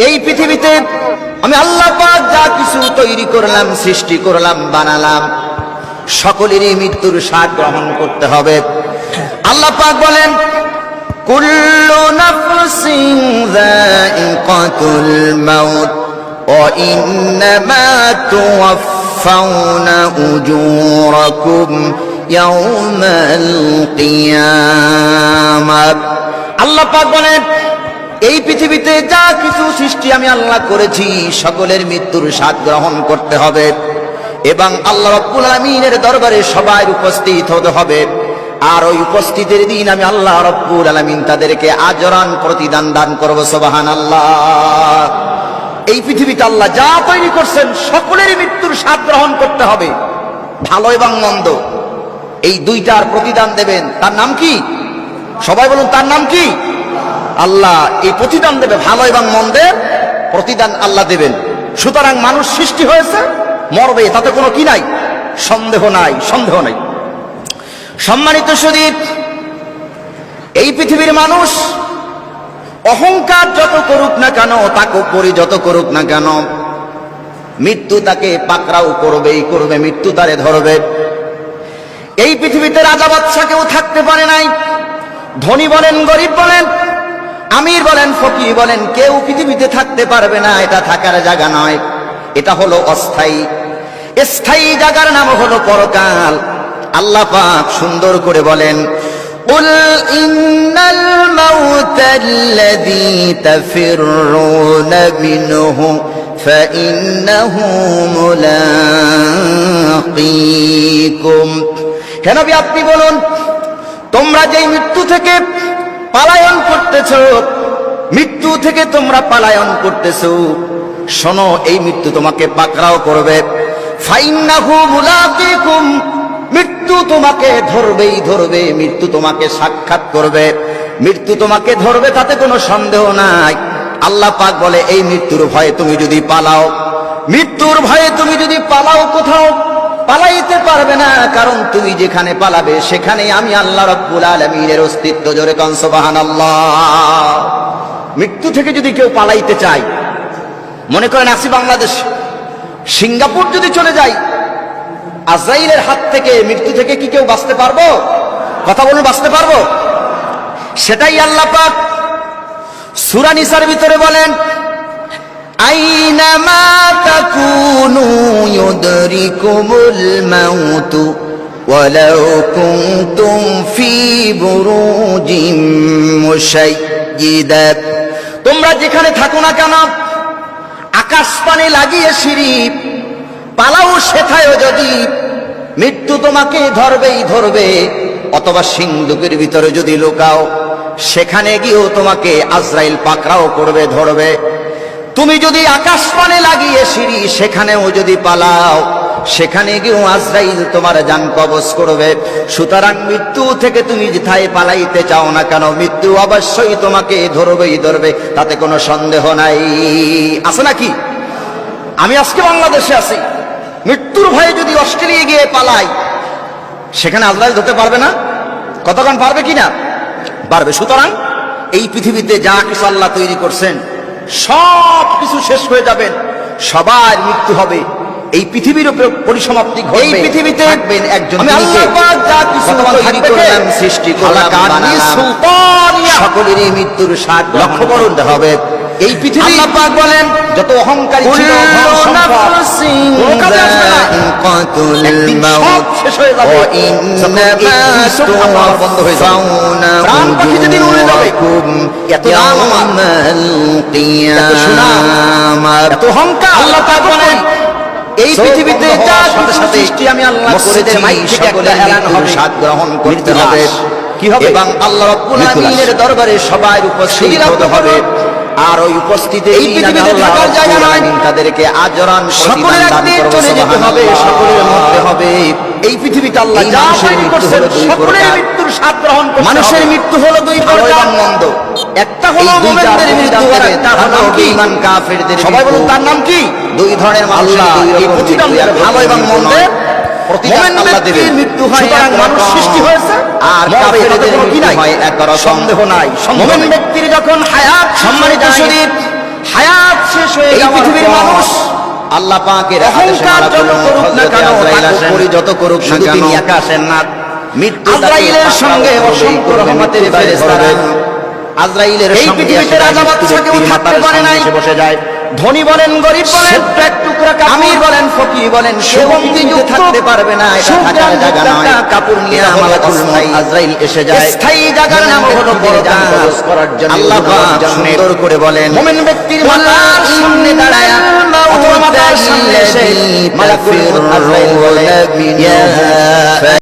এই পৃথিবীতে আমি আল্লাহ পাক যা কিছু তৈরি করলাম, সৃষ্টি করলাম, বানালাম, সকলেরই মৃত্যুর স্বাদ গ্রহণ করতে হবে। আল্লাহ পাক বলেন, কুল্লু নাফসিন যায়িকাতুল মাউত ওয়া ইন্নামা তুওয়াফাউনা উজুরাকুম ইয়াওমাল কিয়ামাহ। আল্লাহ পাক বলেন, এই পৃথিবীতে যা কিছু সৃষ্টি আমি আল্লাহ করেছি সকলের মৃত্যুর স্বাদ গ্রহণ করতে হবে এবং আল্লাহ রাব্বুল আলামিনের দরবারে সবাই উপস্থিত হতে হবে। আর ওই উপস্থিতির দিন আমি আল্লাহ রাব্বুল আলামিন তাদেরকে আজরান প্রতিদান দান করব। সুবহানাল্লাহ। এই পৃথিবীতে আল্লাহ যা তৈরি করছেন সকলেরই মৃত্যুর স্বাদ গ্রহণ করতে হবে, ভালো এবং মন্দ, এই দুইটার প্রতিদান দেবেন। তার নাম কি? সবাই বলুন, তার নাম কি? আল্লাহ এই প্রতিদান দেবে, ভালো এবং মন্দের প্রতিদান আল্লাহ দেবেন। সুতরাং মানুষ সৃষ্টি হয়েছে, মরবে, তাতে কোনো কি নাই, সন্দেহ নাই, সন্দেহ নাই। সম্মানিত সুধী, এই পৃথিবীর মানুষ অহংকার যত করুক না কেন, তাকব্বুরি যত করুক না কেন, মৃত্যু তাকে পাকড়াও করবেই করবে, মৃত্যু তারে ধরবে। এই পৃথিবীতে রাজা বাদশা কেউ থাকতে পারে নাই, ধনী বলেন, গরিব বলেন, আমির বলেন, ফকির বলেন, কেউ পৃথিবীতে থাকতে পারবে না। এটা থাকার জায়গা নয়, এটা হলো অস্থায়ী। স্থায়ী জায়গার নাম হলো পরকাল। আল্লাহ পাক সুন্দর করে বলেন, কুল ইন্নাল মাউতাল্লাযী তাফিররুনা মিনহু ফাইন্নাহু মুলাকীকুম। হে নবী, আপনি বলুন, তোমরা যেই মৃত্যু থেকে পালায়ন করতেছ, মৃত্যু থেকে তোমরা পালায়ন করতেছ, শোনো, এই মৃত্যু তোমাকে পাকড়াও করবে। ফাইন্নাহু মুলাকীকুম, মৃত্যু তোমাকে ধরবেই ধরবে, মৃত্যু তোমাকে সাক্ষাৎ করবে, মৃত্যু তোমাকে ধরবে, তাতে কোনো সন্দেহ নাই। আল্লাহ পাক বলে, এই মৃত্যুর ভয়ে তুমি যদি পালাও, মৃত্যুর ভয়ে তুমি যদি পালাও, কোথাও পালাইতে পারবে না, কারণ তুমি যেখানে পালাবে সেখানেই আমি আল্লাহ রাব্বুল আলামিনের অস্তিত্ব। জোরে কান সুবহানাল্লাহ। মৃত্যু থেকে যদি কেউ পালাইতে চায়, মনে করেন আসি বাংলাদেশ, সিঙ্গাপুর যদি চলে যাই, আজরাইলের হাত থেকে, মৃত্যু থেকে কি কেউ বাঁচতে পারবো? কথা বলুন, বাঁচতে পারবো? সেটাই আল্লাহ পাক সূরা নিসার ভিতরে বলেন, আইনামা তাকুনু ইউদরিকুমুল মাউতু ওয়ালাউ কুনতুম ফি বুরুজিম মুশাইয়্যিদা। তোমরা যেখানে থাকো না কেন, আকাশ পানে লাগিয়ে সিঁড়ি, পালাও সেথায়ও যদি, মৃত্যু তোমাকে ধরবেই ধরবে। অথবা সিন্ধুকের ভিতরে যদি লুকাও, সেখানে গিয়েও তোমাকে আজরাইল পাকড়াও করবে, ধরবে। তুমি যদি আকাশ পানে লাগিয়ে সিঁড়ি, সেখানেও যদি পালাও, সেখানে গিয়েও আজরাইল তোমার জান কবজ করবে। সুতরাং মৃত্যু থেকে তুমি যেথায় পালাইতে চাও না কেন, মৃত্যু অবশ্যই তোমাকে ধরবেই ধরবে, তাতে কোনো সন্দেহ নাই। আছে নাকি? আমি আজকে বাংলাদেশে আছি, মৃত্যুর ভয়ে যদি অস্ট্রেলিয়া গিয়ে পালাই, সেখানে আজরাইল ধরতে পারবে না? কতক্ষণ পারবে কিনা? পারবে। সুতরাং এই পৃথিবীতে যা কিছু আল্লাহ তৈরি করছেন সব কিছু শেষ হয়ে যাবেন, সবার মৃত্যু হবে, এই পৃথিবীর উপর পরিসমাপ্তি ঘটবে। এই পৃথিবীতে থাকবেন একজন, আমি আল্লাহ পাক যা কিছু তৈরি করলাম, সৃষ্টি করলাম, সকলেরই মৃত্যুর স্বাদ লক্ষ্য করতে হবে। এই পৃথিবী আল্লাহ পাক বলেন, যত অহংকারী ছিল, শেষ হয়ে যাবে, বন্ধ হয়ে যাবে, প্রাণ পাখি যেদিন উড়ে যাবে, এত নাম আমার, এত সুনাম, এত অহংকার। আল্লাহ পাক বলেন, এই পৃথিবীতে যা সৃষ্টি আমি আল্লাহ করেছি, সকলের মৃত্যুর স্বাদ গ্রহণ করতে হবে। কি হবে? এবং আল্লাহ রাব্বুল আলামিনের দরবারে সবাই উপস্থিত হতে হবে। আর ওই উপস্থিতি এই পৃথিবীতে থাকার জায়গা নয়, তাদেরকে আজরান প্রতিদান দান করবে। চলে যেতে হবে, সকলের মধ্যে হবে। এই পৃথিবীতে আল্লাহ যা তৈরি করেছেন সকলের মৃত্যুর স্বাদ গ্রহণ করতে হবে। মানুষের মৃত্যু হলো দুই প্রকার, মন্দ। একটা হলো মুমিনদের মৃত্যু, আর একটা হলো বেঈমান কাফেরদের। সবাই বলুন, তার নাম কি? দুই ধরনের মানুষ, এই প্রতিদান ভালো এবং মন্দের প্রতিদান আল্লাহ দেবেন। মৃত্যু হয়, সুতরাং মানুষ সৃষ্টি হয়েছে, আর কাফেরদের মৃত্যু হয়, এর সন্দেহ নাই। মুমিন ব্যক্তির যখন হায়াত, সম্মানিত শরীর, হায়াত এই পৃথিবীর মানুষ আল্লাহ পাকের আদেশে মারা করুন না কেন তাকবীর যত করুক শুধু তিনি একা আসেন না মৃত্যু আজরাইলের সঙ্গে অসংখ্য রহমতের ফেরেশতারা আজরাইলের সঙ্গে এই পৃথিবীতে রাজা বাদশা কেউ থাকতে পারে না বসে যায় ধনী বলেন গরিব বলেন এক টুকরা আমির বলেন ফকির বলেন কেউ পৃথিবীতে থাকতে পারবে না এটা থাকার জায়গা নয় কাপড় নিয়ে মালাকুল মউত আজরাইল এসে যায় স্থায়ী জায়গার নাম হলো পরকাল করার জন্য আল্লাহ পাক সুন্দর করে বলেন মুমিন ব্যক্তির মাথার সামনে দাঁড়ায়া অথবা মাথার সামনে এসে মালাকুল মউত আজরাইল বলে ইয়া